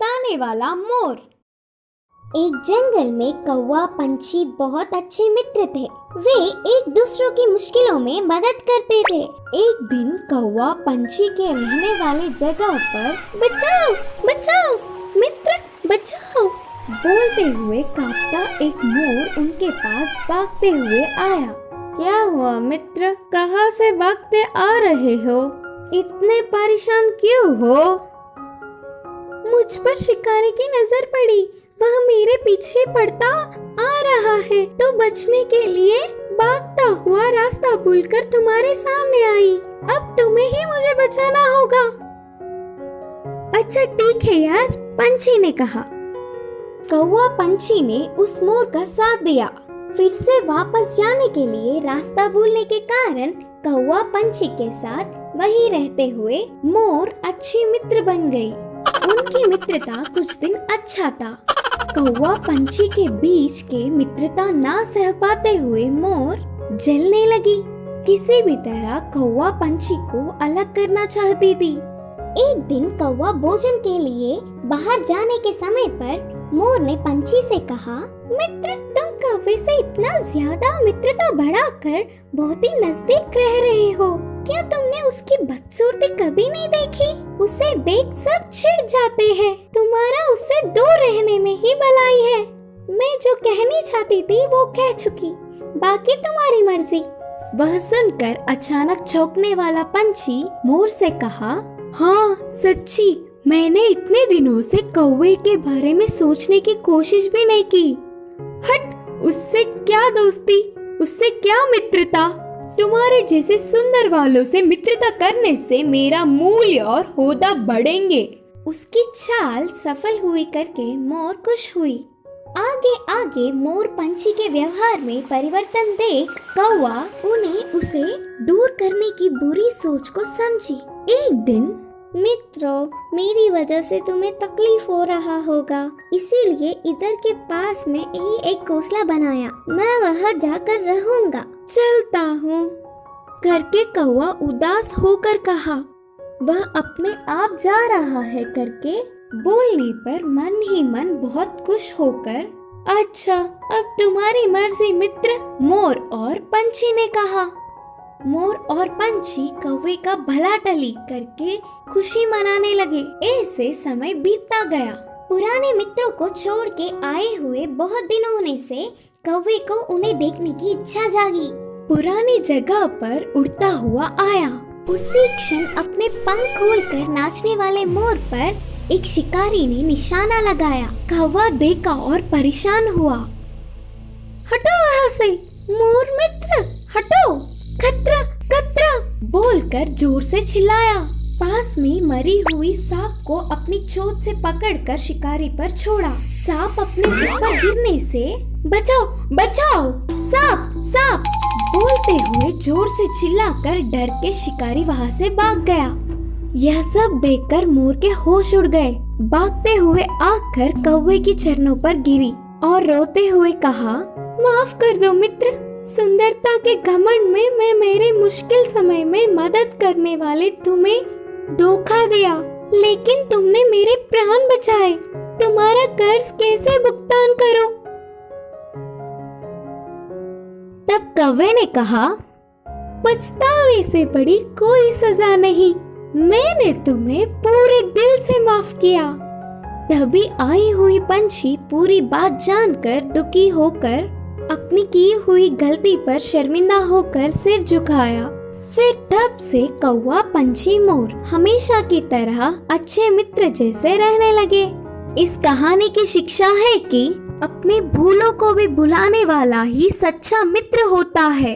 ताने वाला मोर। एक जंगल में कौवा पंछी बहुत अच्छे मित्र थे। वे एक दूसरों की मुश्किलों में मदद करते थे। एक दिन कौवा पंछी के रहने वाले जगह पर बचाओ बचाओ मित्र बचाओ बोलते हुए कांपता एक मोर उनके पास भागते हुए आया। क्या हुआ मित्र, कहाँ से भागते आ रहे हो? इतने परेशान क्यों हो? मुझ पर शिकारी की नजर पड़ी, वह मेरे पीछे पड़ता आ रहा है तो बचने के लिए भागता हुआ रास्ता भूलकर तुम्हारे सामने आई। अब तुम्हें ही मुझे बचाना होगा। अच्छा ठीक है यार, पंछी ने कहा। कौवा पंछी ने उस मोर का साथ दिया। फिर से वापस जाने के लिए रास्ता भूलने के कारण कौवा पंछी के साथ वहीं रहते हुए मोर अच्छी मित्र बन गई। उनकी मित्रता कुछ दिन अच्छा था। कौवा पंछी के बीच के मित्रता ना सह पाते हुए मोर जलने लगी। किसी भी तरह कौवा पंछी को अलग करना चाहती थी। एक दिन कौवा भोजन के लिए बाहर जाने के समय पर मोर ने पंछी से कहा, मित्र तुम कौवे से इतना ज्यादा मित्रता बढ़ाकर बहुत ही नजदीक रह रहे हो। क्या तुमने उसकी बदसूरती कभी नहीं देखी? उसे देख सब चिढ़ जाते हैं। तुम्हारा उससे दूर रहने में ही भलाई है। मैं जो कहनी चाहती थी वो कह चुकी, बाकी तुम्हारी मर्जी। वह सुनकर अचानक चौंकने वाला पंछी मोर से कहा, हाँ सच्ची, मैंने इतने दिनों से कौवे के बारे में सोचने की कोशिश भी नहीं की। हट, उससे क्या दोस्ती, उससे क्या मित्रता। तुम्हारे जैसे सुंदर वालों से मित्रता करने से मेरा मूल्य और होदा बढ़ेंगे। उसकी चाल सफल हुई करके मोर खुश हुई। आगे आगे मोर पंछी के व्यवहार में परिवर्तन देख कौवा उन्हें उसे दूर करने की बुरी सोच को समझी। एक दिन, मित्रों मेरी वजह से तुम्हें तकलीफ हो रहा होगा, इसीलिए इधर के पास में ही एक घोंसला बनाया। मैं वहाँ जाकर रहूंगा। चलता हूँ करके कौवा उदास होकर कहा। वह अपने आप जा रहा है करके बोलने पर मन ही मन बहुत खुश होकर, अच्छा अब तुम्हारी मर्जी मित्र, मोर और पंछी ने कहा। मोर और पंछी कौवे का भला टली करके खुशी मनाने लगे। ऐसे समय बीतता गया। पुराने मित्रों को छोड़ के आए हुए बहुत दिन होने से कौवे को उन्हें देखने की इच्छा जागी। पुरानी जगह पर उड़ता हुआ आया। उसी क्षण अपने पंख खोलकर नाचने वाले मोर पर एक शिकारी ने निशाना लगाया। कौवा देखा और परेशान हुआ। हटो वहाँ से, मोर मित्र हटो, खतरा खतरा बोलकर जोर से चिल्लाया। पास में मरी हुई सांप को अपनी चोंच से पकड़कर शिकारी पर छोड़ा। सांप अपने ऊपर गिरने से बचाओ बचाओ, सांप सांप बोलते हुए जोर से चिल्लाकर डर के शिकारी वहाँ से भाग गया। यह सब देखकर मोर के होश उड़ गए। भागते हुए आकर कौवे की चरणों पर गिरी और रोते हुए कहा, माफ कर दो मित्र, सुंदरता के घमंड में मैं मेरे मुश्किल समय में मदद करने वाले तुम्हें धोखा दिया, लेकिन तुमने मेरे प्राण बचाए। तुम्हारा कर्ज कैसे भुगतान करूं? तब कौवे ने कहा, पछतावे से बड़ी कोई सजा नहीं, मैंने तुम्हें पूरे दिल से माफ किया। तभी आई हुई पंछी पूरी बात जानकर दुखी होकर अपनी की हुई गलती पर शर्मिंदा होकर सिर झुकाया। फिर तब से कौवा पंछी मोर हमेशा की तरह अच्छे मित्र जैसे रहने लगे। इस कहानी की शिक्षा है कि अपने भूलों को भी भुलाने वाला ही सच्चा मित्र होता है।